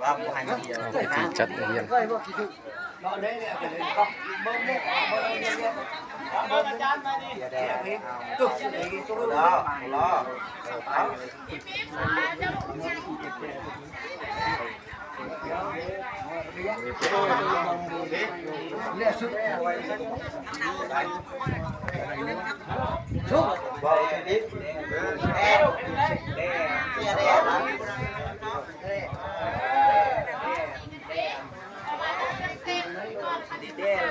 ว่าผู้ให้มาเดียว พิธีจัดเรียน เดี๋ยวแดงตุ๊กรอชุบบอกดิแดง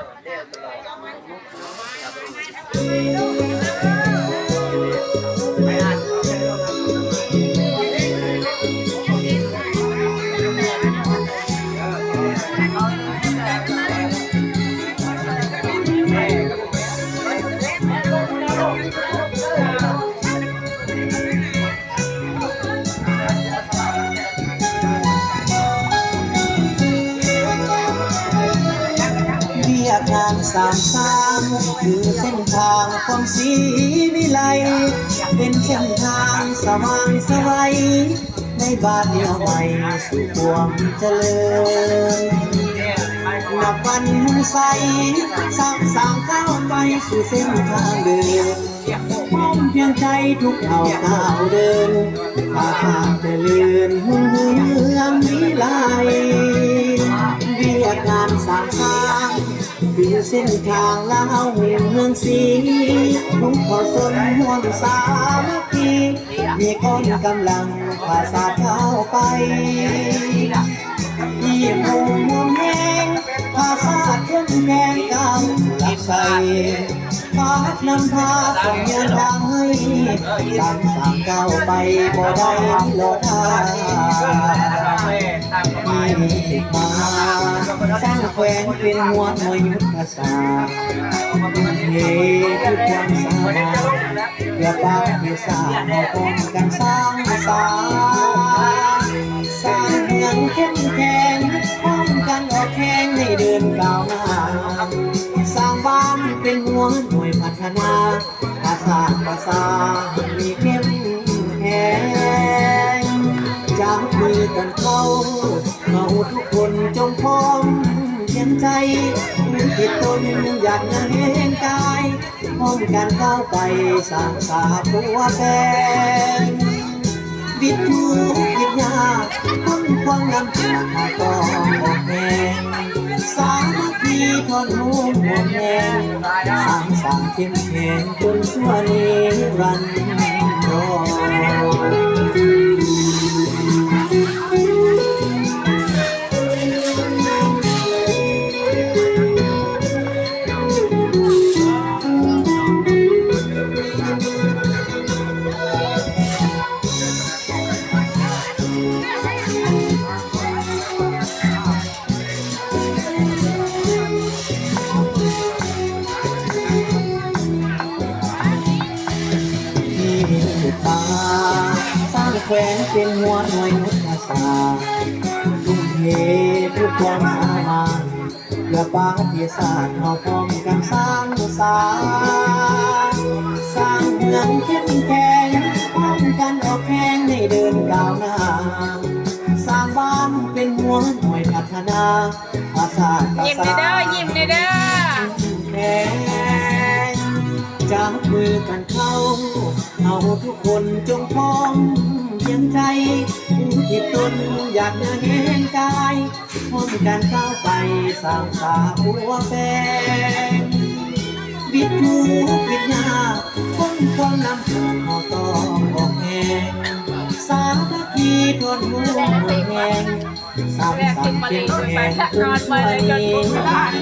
งานสามสามคือเส้นทางความศรีวิไลเป็นเส้นทางสว่างสวัยในบ้านเดียวใหม่สู่ความเจริญนับวันมุ่งใสสร้างก้าวไปสู่เส้นทางเดินพร้อมเพียงใจทุกก้าวเดินพาทางเจริญหุ่งเรืองวิไลเวียกงานสร้างคือเส้นทางเล่าเมืองศรีทุกขอสนห่วงสามัคคีมีคนกำลังพาสาเข้าไปที่มุมมองแห้งพาสาเข้มแข็งกำลังใสพานำพาส่งยันทางให้สร้างก้าวไปบ่ได้หลอดทางมาสร้างแขวงเป็นหัวหน่วยยุทธศาสตร์เหตุความสามารถเพื่อปราบปีศาจมาป้องกันสร้างเมืองเข้มแข็งป้องกันออกแข่งให้เดินก้าวหน้าสร้างบ้านเป็นหัวหน่วยพัฒนาภาษามีเข้มแข็งจับมือกันเข้าทุกคนจงพร้อมเพียงใจติดตนอยากเห็นกายพร้อมกันเข้าไปสร้างสาบัวแฟนวิทยุวิทยาคนควงนำจุดมาต่อออกแห่งสามัคคีทนมุ่งห่วงแหงสร้างเข้มแข็งจนชั่วนิรันดสร้างแขวงเป็นหัวหน่วยยุทธศาสตร์ทุ่มเททุกความสามารถเพื่อปราบปีศาจเราพร้อมกันสร้างเมืองเข้มแข็งพร้อมกันออกแข่งให้เดินก้าวหน้าสร้างบ้านเป็นหัวหน่วยพัฒนาภาษายิ้มเด้อยิ้มเด้อแข็งจับมือกันเข้าทุกคนจงพร้อมเพียงใจที่ตนอยากเห็นกายพร้อมกันเข้าไปสร้างสาบัวแฟนวิทยุวิทยาคนควงนำจุดมาต่อออกแห่งสามัคคีทนมุ่งแห่งสร้างเข้มแข็งจนชั่วนิรันดร์